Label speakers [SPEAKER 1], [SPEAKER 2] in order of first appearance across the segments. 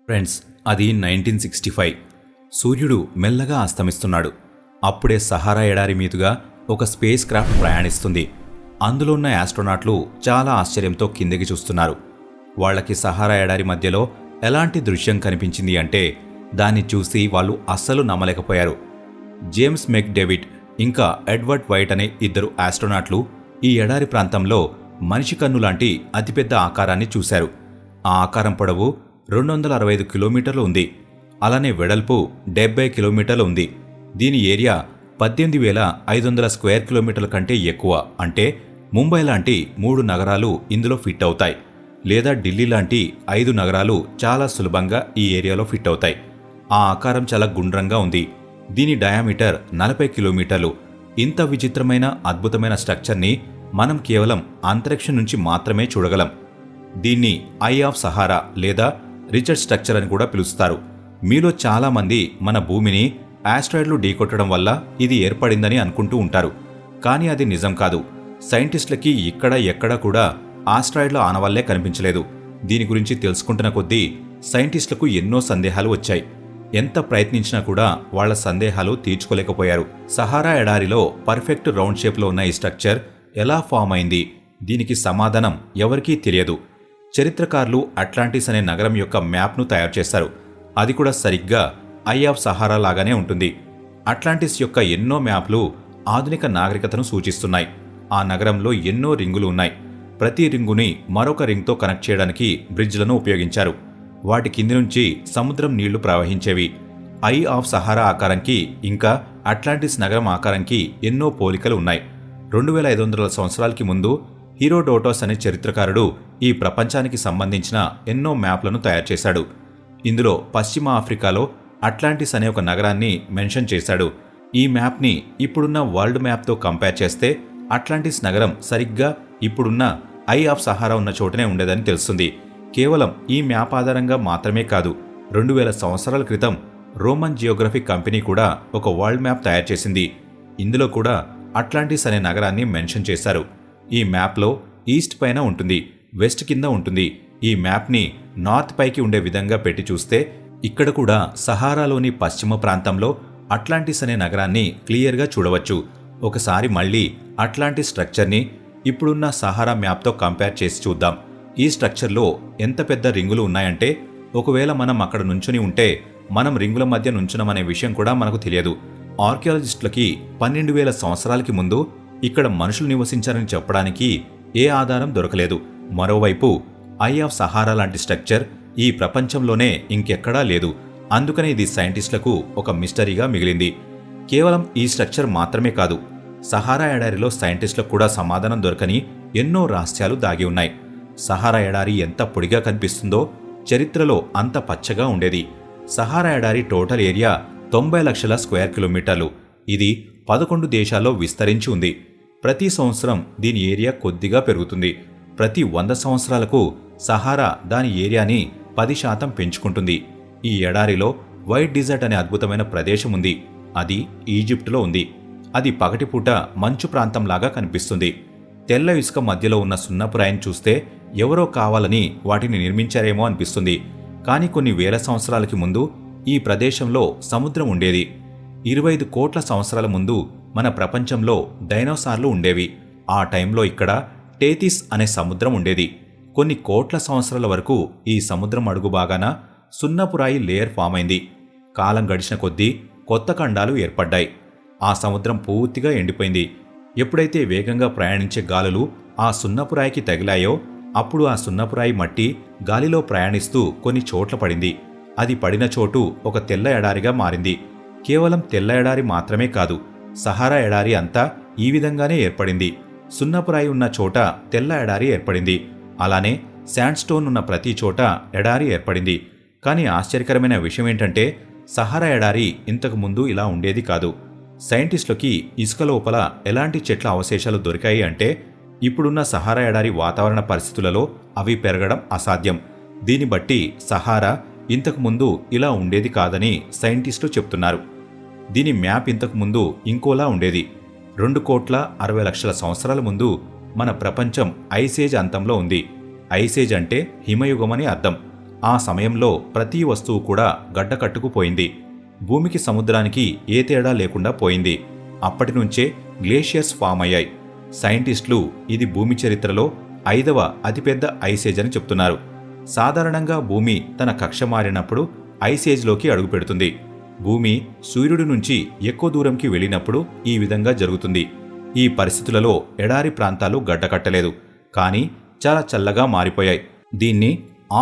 [SPEAKER 1] Friends, అది 1965. సూర్యుడు మెల్లగా అస్తమిస్తున్నాడు. అప్పుడే సహారా ఎడారి మీదుగా ఒక స్పేస్ క్రాఫ్ట్ ప్రయాణిస్తుంది. అందులో ఉన్న యాస్ట్రోనాట్లు చాలా ఆశ్చర్యంతో కిందికి చూస్తున్నారు. వాళ్లకి సహారా ఎడారి మధ్యలో ఎలాంటి దృశ్యం కనిపించింది అంటే దాన్ని చూసి వాళ్ళు అస్సలు నమ్మలేకపోయారు. జేమ్స్ మెక్ డేవిడ్ ఇంకా ఎడ్వర్డ్ వైట్ అనే ఇద్దరు యాస్ట్రోనాట్లు ఈ ఎడారి ప్రాంతంలో మనిషి కన్ను లాంటి అతిపెద్ద ఆకారాన్ని చూశారు. ఆ ఆకారం పొడవు 265 కిలోమీటర్లు ఉంది. అలానే వెడల్పు 70 కిలోమీటర్లు ఉంది. దీని ఏరియా 18,500 స్క్వేర్ కిలోమీటర్ల కంటే ఎక్కువ. అంటే ముంబై లాంటి 3 నగరాలు ఇందులో ఫిట్ అవుతాయి, లేదా ఢిల్లీ లాంటి 5 నగరాలు చాలా సులభంగా ఈ ఏరియాలో ఫిట్ అవుతాయి. ఆ ఆకారం చాలా గుండ్రంగా ఉంది. దీని డయామీటర్ 40 కిలోమీటర్లు. ఇంత విచిత్రమైన అద్భుతమైన స్ట్రక్చర్ని మనం కేవలం అంతరిక్షం నుంచి మాత్రమే చూడగలం. దీన్ని ఐ ఆఫ్ సహారా లేదా రిచర్డ్ స్ట్రక్చర్ అని కూడా పిలుస్తారు. మీలో చాలామంది మన భూమిని ఆస్ట్రాయిడ్లు ఢీకొట్టడం వల్ల ఇది ఏర్పడిందని అనుకుంటూ ఉంటారు. కానీ అది నిజం కాదు. సైంటిస్టులకి ఎక్కడ కూడా ఆస్ట్రాయిడ్ల ఆనవాళ్లే కనిపించలేదు. దీని గురించి తెలుసుకుంటున్న కొద్దీ సైంటిస్టులకు ఎన్నో సందేహాలు వచ్చాయి. ఎంత ప్రయత్నించినా కూడా వాళ్ల సందేహాలు తీర్చుకోలేకపోయారు. సహారా ఎడారిలో పర్ఫెక్ట్ రౌండ్ షేప్లో ఉన్న ఈ స్ట్రక్చర్ ఎలా ఫామ్ అయింది? దీనికి సమాధానం ఎవరికీ తెలియదు. చరిత్రకారులు అట్లాంటిస్ అనే నగరం యొక్క మ్యాప్ను తయారు చేశారు. అది కూడా సరిగ్గా ఐ ఆఫ్ సహారా లాగానే ఉంటుంది. అట్లాంటిస్ యొక్క ఎన్నో మ్యాప్లు ఆధునిక నాగరికతను సూచిస్తున్నాయి. ఆ నగరంలో ఎన్నో రింగులు ఉన్నాయి. ప్రతి రింగుని మరొక రింగ్తో కనెక్ట్ చేయడానికి బ్రిడ్జ్లను ఉపయోగించారు. వాటి కింది నుంచి సముద్రం నీళ్లు ప్రవహించేవి. ఐ ఆఫ్ సహారా ఆకారంకి ఇంకా అట్లాంటిస్ నగరం ఆకారంకి ఎన్నో పోలికలు ఉన్నాయి. 2500 సంవత్సరాలకి ముందు హీరోడోటస్ అనే చరిత్రకారుడు ఈ ప్రపంచానికి సంబంధించిన ఎన్నో మ్యాప్లను తయారు చేశాడు. ఇందులో పశ్చిమ ఆఫ్రికాలో అట్లాంటిస్ అనే ఒక నగరాన్ని మెన్షన్ చేశాడు. ఈ మ్యాప్ని ఇప్పుడున్న వరల్డ్ మ్యాప్తో కంపేర్ చేస్తే అట్లాంటిస్ నగరం సరిగ్గా ఇప్పుడున్న ఐ ఆఫ్ సహారా ఉన్న చోటనే ఉండేదని తెలుస్తుంది. కేవలం ఈ మ్యాప్ ఆధారంగా మాత్రమే కాదు, 2000 సంవత్సరాల క్రితం రోమన్ జియోగ్రఫిక్ కంపెనీ కూడా ఒక వరల్డ్ మ్యాప్ తయారు చేసింది. ఇందులో కూడా అట్లాంటిస్ అనే నగరాన్ని మెన్షన్ చేశారు. ఈ మ్యాప్లో ఈస్ట్ పైన ఉంటుంది, వెస్ట్ కింద ఉంటుంది. ఈ మ్యాప్ని నార్త్ పైకి ఉండే విధంగా పెట్టి చూస్తే ఇక్కడ కూడా సహారాలోని పశ్చిమ ప్రాంతంలో అట్లాంటిస్ అనే నగరాన్ని క్లియర్గా చూడవచ్చు. ఒకసారి మళ్ళీ అట్లాంటిస్ స్ట్రక్చర్ని ఇప్పుడున్న సహారా మ్యాప్తో కంపేర్ చేసి చూద్దాం. ఈ స్ట్రక్చర్లో ఎంత పెద్ద రింగులు ఉన్నాయంటే ఒకవేళ మనం అక్కడ నుంచుని ఉంటే మనం రింగుల మధ్య నుంచునమనే విషయం కూడా మనకు తెలియదు. ఆర్కియాలజిస్టులకి 12,000 సంవత్సరాలకి ముందు ఇక్కడ మనుషులు నివసించారని చెప్పడానికి ఏ ఆధారం దొరకలేదు. మరోవైపు ఐ ఆఫ్ సహారా లాంటి స్ట్రక్చర్ ఈ ప్రపంచంలోనే ఇంకెక్కడా లేదు. అందుకనే ఇది సైంటిస్టులకు ఒక మిస్టరీగా మిగిలింది. కేవలం ఈ స్ట్రక్చర్ మాత్రమే కాదు, సహారా ఎడారిలో సైంటిస్టులకు కూడా సమాధానం దొరకని ఎన్నో రహస్యాలు దాగి ఉన్నాయి. సహారా ఎడారి ఎంత పొడిగా కనిపిస్తుందో చరిత్రలో అంత పచ్చగా ఉండేది. సహారా ఎడారి టోటల్ ఏరియా 90 లక్షల స్క్వేర్ కిలోమీటర్లు. ఇది 11 దేశాల్లో విస్తరించి ఉంది. ప్రతి సంవత్సరం దీని ఏరియా కొద్దిగా పెరుగుతుంది. ప్రతి 100 సంవత్సరాలకు సహారా దాని ఏరియాని 10% పెంచుకుంటుంది. ఈ ఎడారిలో వైట్ డిజర్ట్ అనే అద్భుతమైన ప్రదేశం ఉంది. అది ఈజిప్టులో ఉంది. అది పగటిపూట మంచు ప్రాంతంలాగా కనిపిస్తుంది. తెల్ల ఇసుక మధ్యలో ఉన్న సున్నపురాయిని చూస్తే ఎవరో కావాలని వాటిని నిర్మించారేమో అనిపిస్తుంది. కానీ కొన్ని వేల సంవత్సరాలకి ముందు ఈ ప్రదేశంలో సముద్రం ఉండేది. 25 కోట్ల సంవత్సరాల ముందు మన ప్రపంచంలో డైనోసార్లు ఉండేవి. ఆ టైంలో ఇక్కడ టేథిస్ అనే సముద్రం ఉండేది. కొన్ని కోట్ల సంవత్సరాల వరకు ఈ సముద్రం అడుగు భాగాన సున్నపురాయి లేయర్ ఫామ్ అయింది. కాలం గడిచిన కొద్దీ కొత్త ఖండాలు ఏర్పడ్డాయి. ఆ సముద్రం పూర్తిగా ఎండిపోయింది. ఎప్పుడైతే వేగంగా ప్రయాణించే గాలులు ఆ సున్నపురాయికి తగిలాయో అప్పుడు ఆ సున్నపురాయి మట్టి గాలిలో ప్రయాణిస్తూ కొన్ని చోట్ల పడింది. అది పడిన చోటు ఒక తెల్ల ఎడారిగా మారింది. కేవలం తెల్ల ఎడారి మాత్రమే కాదు, సహారా ఎడారి అంతా ఈ విధంగానే ఏర్పడింది. సున్నపురాయి ఉన్న చోట తెల్ల ఎడారి ఏర్పడింది. అలానే శాండ్ స్టోన్ ఉన్న ప్రతి చోట ఎడారి ఏర్పడింది. కానీ ఆశ్చర్యకరమైన విషయం ఏంటంటే సహారా ఎడారి ఇంతకు ముందు ఇలా ఉండేది కాదు. సైంటిస్టులకి ఇసుక లోపల ఎలాంటి చెట్ల అవశేషాలు దొరికాయి అంటే ఇప్పుడున్న సహారా ఎడారి వాతావరణ పరిస్థితులలో అవి పెరగడం అసాధ్యం. దీన్ని బట్టి సహారా ఇంతకు ముందు ఇలా ఉండేది కాదని సైంటిస్టులు చెప్తున్నారు. దీని మ్యాప్ ఇంతకు ముందు ఇంకోలా ఉండేది. 2,60,00,000 సంవత్సరాల ముందు మన ప్రపంచం ఐసేజ్ అంతంలో ఉంది. ఐసేజ్ అంటే హిమయుగమని అర్థం. ఆ సమయంలో ప్రతి వస్తువు కూడా గడ్డకట్టుకుపోయింది. భూమికి సముద్రానికి ఏ తేడా లేకుండా పోయింది. అప్పటినుంచే గ్లేషియర్స్ ఫామ్ అయ్యాయి. సైంటిస్టులు ఇది భూమి చరిత్రలో 5వ అతిపెద్ద ఐసేజ్ అని చెప్తున్నారు. సాధారణంగా భూమి తన కక్ష మారినప్పుడు ఐసేజ్లోకి అడుగుపెడుతుంది. భూమి సూర్యుడి నుంచి ఎక్కువ దూరంకి వెళ్ళినప్పుడు ఈ విధంగా జరుగుతుంది. ఈ పరిస్థితులలో ఎడారి ప్రాంతాలు గడ్డకట్టలేదు, కానీ చాలా చల్లగా మారిపోయాయి. దీన్ని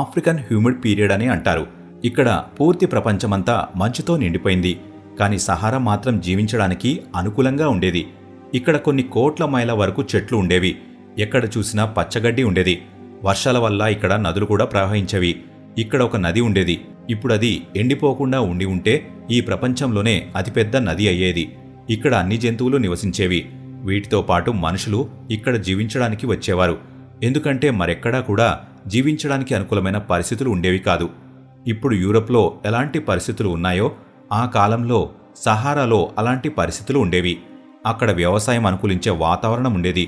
[SPEAKER 1] ఆఫ్రికన్ హ్యూమిడ్ పీరియడ్ అని అంటారు. ఇక్కడ పూర్తి ప్రపంచమంతా మంచుతో నిండిపోయింది, కానీ సహారా మాత్రం జీవించడానికి అనుకూలంగా ఉండేది. ఇక్కడ కొన్ని కోట్ల మైళ్ళ వరకు చెట్లు ఉండేవి. ఎక్కడ చూసినా పచ్చగడ్డి ఉండేది. వర్షాల వల్ల ఇక్కడ నదులు కూడా ప్రవహించేవి. ఇక్కడ ఒక నది ఉండేది. ఇప్పుడది ఎండిపోకుండా ఉండి ఉంటే ఈ ప్రపంచంలోనే అతిపెద్ద నది అయ్యేది. ఇక్కడ అన్ని జంతువులు నివసించేవి. వీటితో పాటు మనుషులు ఇక్కడ జీవించడానికి వచ్చేవారు. ఎందుకంటే మరెక్కడా కూడా జీవించడానికి అనుకూలమైన పరిస్థితులు ఉండేవి కాదు. ఇప్పుడు యూరప్లో ఎలాంటి పరిస్థితులు ఉన్నాయో ఆ కాలంలో సహారాలో అలాంటి పరిస్థితులు ఉండేవి. అక్కడ వ్యవసాయం అనుకూలించే వాతావరణం ఉండేది.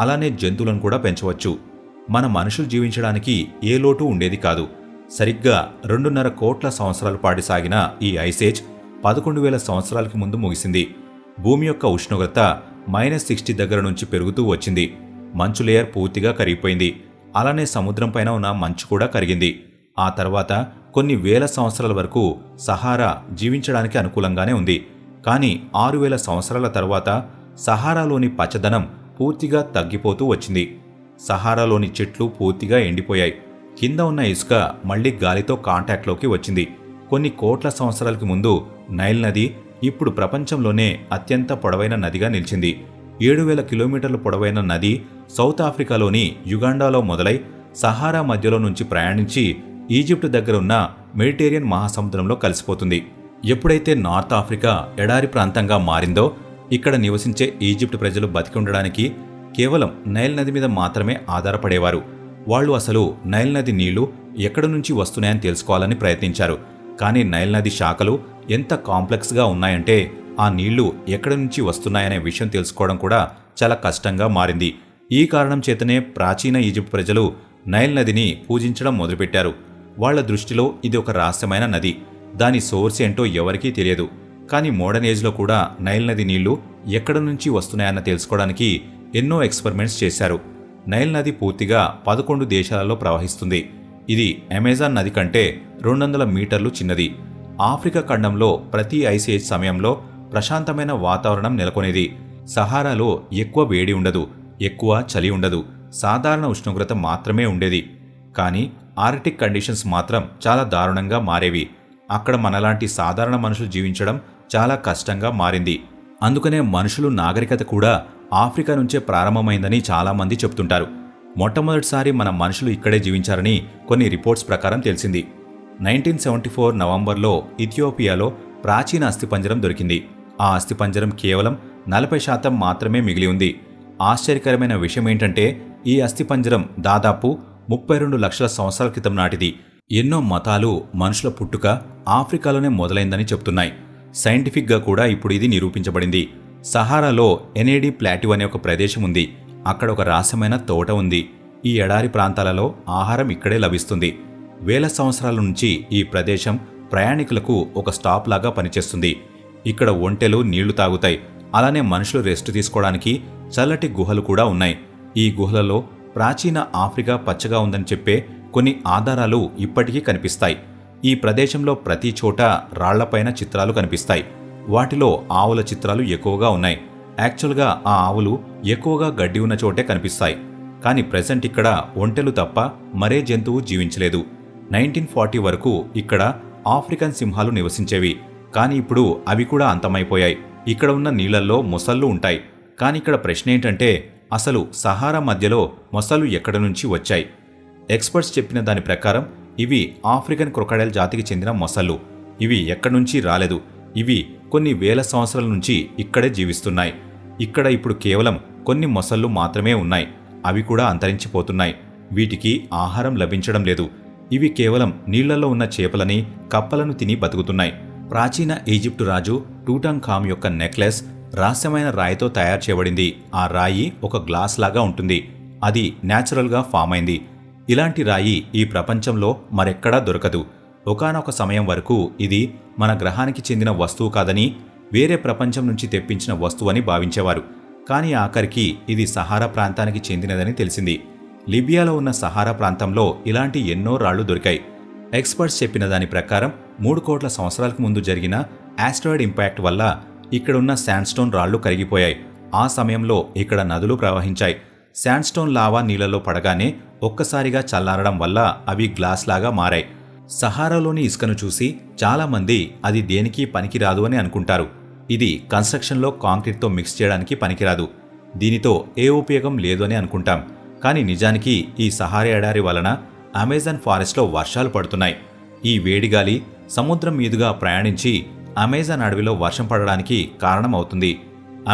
[SPEAKER 1] అలానే జంతువులను కూడా పెంచవచ్చు. మన మనుషులు జీవించడానికి ఏ లోటు ఉండేది కాదు. సరిగ్గా 2.5 కోట్ల సంవత్సరాల పాటు సాగిన ఈ ఐసేజ్ 11,000 సంవత్సరాలకి ముందు ముగిసింది. భూమి యొక్క ఉష్ణోగ్రత -60 దగ్గర నుంచి పెరుగుతూ వచ్చింది. మంచు లేయర్ పూర్తిగా కరిగిపోయింది. అలానే సముద్రం పైన ఉన్న మంచు కూడా కరిగింది. ఆ తర్వాత కొన్ని వేల సంవత్సరాల వరకు సహారా జీవించడానికి అనుకూలంగానే ఉంది. కానీ 6,000 సంవత్సరాల తర్వాత సహారాలోని పచ్చదనం పూర్తిగా తగ్గిపోతూ వచ్చింది. సహారాలోని చెట్లు పూర్తిగా ఎండిపోయాయి. కింద ఉన్న ఇసుక మళ్లీ గాలితో కాంటాక్ట్లోకి వచ్చింది. కొన్ని కోట్ల సంవత్సరాలకి ముందు నైల్ నది ఇప్పుడు ప్రపంచంలోనే అత్యంత పొడవైన నదిగా నిలిచింది. 7,000 కిలోమీటర్ల పొడవైన నది సౌత్ ఆఫ్రికాలోని యుగాండాలో మొదలై సహారా మధ్యలో నుంచి ప్రయాణించి ఈజిప్ట్ దగ్గర ఉన్న మెడిటేరియన్ మహాసముద్రంలో కలిసిపోతుంది. ఎప్పుడైతే నార్త్ ఆఫ్రికా ఎడారి ప్రాంతంగా మారిందో ఇక్కడ నివసించే ఈజిప్ట్ ప్రజలు బతికి ఉండడానికి కేవలం నైల్ నది మీద మాత్రమే ఆధారపడేవారు. వాళ్లు అసలు నైల్ నది నీళ్లు ఎక్కడి నుంచి వస్తున్నాయని తెలుసుకోవాలని ప్రయత్నించారు. కానీ నైల్ నది శాఖలు ఎంత కాంప్లెక్స్గా ఉన్నాయంటే ఆ నీళ్లు ఎక్కడి నుంచి వస్తున్నాయనే విషయం తెలుసుకోవడం కూడా చాలా కష్టంగా మారింది. ఈ కారణం చేతనే ప్రాచీన ఈజిప్ట్ ప్రజలు నైల్ నదిని పూజించడం మొదలుపెట్టారు. వాళ్ల దృష్టిలో ఇది ఒక రహస్యమైన నది. దాని సోర్స్ ఏంటో ఎవరికీ తెలియదు. కానీ మోడర్న్ ఏజ్లో కూడా నైల్ నది నీళ్లు ఎక్కడి నుంచి వస్తున్నాయన్న తెలుసుకోవడానికి ఎన్నో ఎక్స్పెరిమెంట్స్ చేశారు. నైల్ నది పూర్తిగా 11 దేశాలలో ప్రవహిస్తుంది. ఇది అమెజాన్ నది కంటే 200 మీటర్లు చిన్నది. ఆఫ్రికా ఖండంలో ప్రతి ఐసేజ్ సమయంలో ప్రశాంతమైన వాతావరణం నెలకొనేది. సహారాలో ఎక్కువ వేడి ఉండదు, ఎక్కువ చలి ఉండదు, సాధారణ ఉష్ణోగ్రత మాత్రమే ఉండేది. కానీ ఆర్కిటిక్ కండిషన్స్ మాత్రం చాలా దారుణంగా మారేవి. అక్కడ మనలాంటి సాధారణ మనుషులు జీవించడం చాలా కష్టంగా మారింది. అందుకనే మనుషులు నాగరికత కూడా ఆఫ్రికా నుంచే ప్రారంభమైందని చాలామంది చెప్తుంటారు. మొట్టమొదటిసారి మన మనుషులు ఇక్కడే జీవించారని కొన్ని రిపోర్ట్స్ ప్రకారం తెలిసింది. 1974 నవంబర్లో ఇథియోపియాలో ప్రాచీన అస్థిపంజరం దొరికింది. ఆ అస్థిపంజరం కేవలం 40% మాత్రమే మిగిలి ఉంది. ఆశ్చర్యకరమైన విషయం ఏంటంటే ఈ అస్థిపంజరం దాదాపు 32 లక్షల సంవత్సరాల క్రితం నాటిది. ఎన్నో మతాలు మనుషుల పుట్టుక ఆఫ్రికాలోనే మొదలైందని చెప్తున్నాయి. సైంటిఫిక్గా కూడా ఇప్పుడు ఇది నిరూపించబడింది. సహారాలో ఎనేడి ప్లాట్యూ అనే ఒక ప్రదేశం ఉంది. అక్కడ ఒక రహస్యమైన తోట ఉంది. ఈ ఎడారి ప్రాంతాలలో ఆహారం ఇక్కడే లభిస్తుంది. వేల సంవత్సరాల నుంచి ఈ ప్రదేశం ప్రయాణికులకు ఒక స్టాప్ లాగా పనిచేస్తుంది. ఇక్కడ ఒంటెలు నీళ్లు తాగుతాయి. అలానే మనుషులు రెస్ట్ తీసుకోవడానికి చల్లటి గుహలు కూడా ఉన్నాయి. ఈ గుహలలో ప్రాచీన ఆఫ్రికా పచ్చగా ఉందని చెప్పే కొన్ని ఆధారాలు ఇప్పటికీ కనిపిస్తాయి. ఈ ప్రదేశంలో ప్రతి చోట రాళ్లపైన చిత్రాలు కనిపిస్తాయి. వాటిలో ఆవుల చిత్రాలు ఎక్కువగా ఉన్నాయి. యాక్చువల్గా ఆ ఆవులు ఎక్కువగా గడ్డి ఉన్న చోటే కనిపిస్తాయి. కానీ ప్రెజెంట్ ఇక్కడ ఒంటెలు తప్ప మరే జంతువు జీవించలేదు. 1940 వరకు ఇక్కడ ఆఫ్రికన్ సింహాలు నివసించేవి. కానీ ఇప్పుడు అవి కూడా అంతమైపోయాయి. ఇక్కడ ఉన్న నీళ్లల్లో మొసళ్ళు ఉంటాయి. కానీ ఇక్కడ ప్రశ్న ఏంటంటే అసలు సహారా మధ్యలో మొసళ్ళు ఎక్కడి నుంచి వచ్చాయి? ఎక్స్పర్ట్స్ చెప్పిన దాని ప్రకారం ఇవి ఆఫ్రికన్ క్రొకడైల్ జాతికి చెందిన మొసళ్ళు. ఇవి ఎక్కడి నుంచి రాలేదు. ఇవి కొన్ని వేల సంవత్సరాల నుంచి ఇక్కడే జీవిస్తున్నాయి. ఇక్కడ ఇప్పుడు కేవలం కొన్ని మొసళ్ళు మాత్రమే ఉన్నాయి. అవి కూడా అంతరించిపోతున్నాయి. వీటికి ఆహారం లభించడం లేదు. ఇవి కేవలం నీళ్లలో ఉన్న చేపలని, కప్పలను తిని బతుకుతున్నాయి. ప్రాచీన ఈజిప్టు రాజు టూటంఖామ్ యొక్క నెక్లెస్ రహస్యమైన రాయితో తయారు చేయబడింది. ఆ రాయి ఒక గ్లాస్ లాగా ఉంటుంది. అది న్యాచురల్గా ఫామ్ అయింది. ఇలాంటి రాయి ఈ ప్రపంచంలో మరెక్కడా దొరకదు. ఒకానొక సమయం వరకు ఇది మన గ్రహానికి చెందిన వస్తువు కాదని, వేరే ప్రపంచం నుంచి తెప్పించిన వస్తువని భావించేవారు. కానీ ఆఖరికి ఇది సహారా ప్రాంతానికి చెందినదని తెలిసింది. లిబియాలో ఉన్న సహారా ప్రాంతంలో ఇలాంటి ఎన్నో రాళ్లు దొరికాయి. ఎక్స్పర్ట్స్ చెప్పిన దాని ప్రకారం 3 కోట్ల సంవత్సరాలకు ముందు జరిగిన ఆస్ట్రాయిడ్ ఇంపాక్ట్ వల్ల ఇక్కడున్న శాండ్స్టోన్ రాళ్లు కరిగిపోయాయి. ఆ సమయంలో ఇక్కడ నదులు ప్రవహించాయి. శాండ్స్టోన్ లావా నీళ్లలో పడగానే ఒక్కసారిగా చల్లారడం వల్ల అవి గ్లాస్ లాగా మారాయి. సహారాలోని ఇసుకను చూసి చాలామంది అది దేనికి పనికిరాదు అని అనుకుంటారు. ఇది కన్స్ట్రక్షన్లో కాంక్రీట్తో మిక్స్ చేయడానికి పనికిరాదు, దీనితో ఏ ఉపయోగం లేదు అని అనుకుంటాం. కానీ నిజానికి ఈ సహారా ఎడారి వలన అమెజాన్ ఫారెస్ట్లో వర్షాలు పడుతున్నాయి. ఈ వేడిగాలి సముద్రం మీదుగా ప్రయాణించి అమెజాన్ అడవిలో వర్షం పడడానికి కారణమవుతుంది.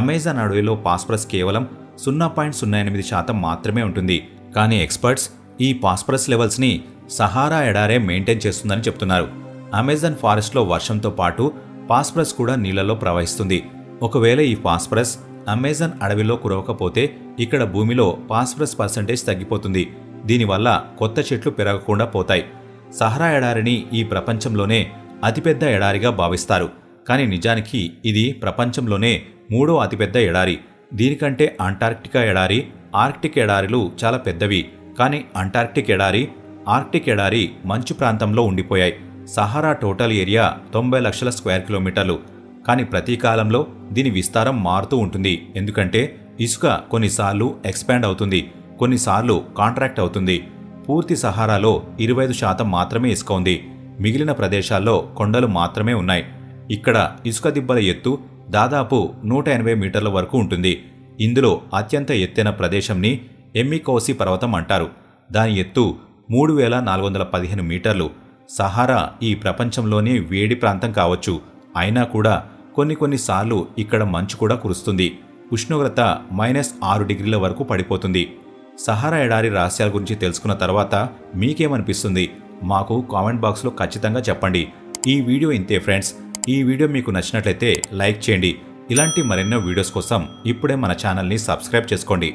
[SPEAKER 1] అమెజాన్ అడవిలో ఫాస్ఫరస్ కేవలం 0.08% మాత్రమే ఉంటుంది. కానీ ఎక్స్పర్ట్స్ ఈ ఫాస్ఫరస్ లెవెల్స్ని సహారా ఎడారే మెయింటైన్ చేస్తుందని చెప్తున్నారు. అమెజాన్ ఫారెస్ట్లో వర్షంతో పాటు ఫాస్ఫరస్ కూడా నీళ్లలో ప్రవహిస్తుంది. ఒకవేళ ఈ ఫాస్ఫరస్ అమెజాన్ అడవిలో కురవకపోతే ఇక్కడ భూమిలో ఫాస్ఫరస్ పర్సెంటేజ్ తగ్గిపోతుంది. దీనివల్ల కొత్త చెట్లు పెరగకుండా పోతాయి. సహారా ఎడారిని ఈ ప్రపంచంలోనే అతిపెద్ద ఎడారిగా భావిస్తారు. కానీ నిజానికి ఇది ప్రపంచంలోనే 3వ అతిపెద్ద ఎడారి. దీనికంటే అంటార్క్టికా ఎడారి, ఆర్కిటిక్ ఎడారిలు చాలా పెద్దవి. కానీ అంటార్క్టిక్ ఎడారి, ఆర్కిటిక్ ఎడారి మంచు ప్రాంతంలో ఉండిపోయాయి. సహారా టోటల్ ఏరియా 90 లక్షల స్క్వేర్ కిలోమీటర్లు. కానీ ప్రతి కాలంలో దీని విస్తారం మారుతూ ఉంటుంది. ఎందుకంటే ఇసుక కొన్నిసార్లు ఎక్స్పాండ్ అవుతుంది, కొన్నిసార్లు కాంట్రాక్ట్ అవుతుంది. పూర్తి సహారాలో 25% మాత్రమే ఇసుక ఉంది. మిగిలిన ప్రదేశాల్లో కొండలు మాత్రమే ఉన్నాయి. ఇక్కడ ఇసుక దిబ్బల ఎత్తు దాదాపు 180 మీటర్ల వరకు ఉంటుంది. ఇందులో అత్యంత ఎత్తైన ప్రదేశంని ఎమ్మికోసి పర్వతం అంటారు. దాని ఎత్తు 3415 మీటర్లు. సహారా ఈ ప్రపంచంలోనే వేడి ప్రాంతం కావచ్చు. అయినా కూడా కొన్నిసార్లు ఇక్కడ మంచు కూడా కురుస్తుంది. ఉష్ణోగ్రత -6 డిగ్రీల వరకు పడిపోతుంది. సహారా ఎడారి రహస్యాల గురించి తెలుసుకున్న తర్వాత మీకేమనిపిస్తుంది? మాకు కామెంట్ బాక్స్లో ఖచ్చితంగా చెప్పండి. ఈ వీడియో ఇంతే ఫ్రెండ్స్. ఈ వీడియో మీకు నచ్చినట్లయితే లైక్ చేయండి. ఇలాంటి మరెన్నో వీడియోస్ కోసం ఇప్పుడే మన ఛానల్ని సబ్స్క్రైబ్ చేసుకోండి.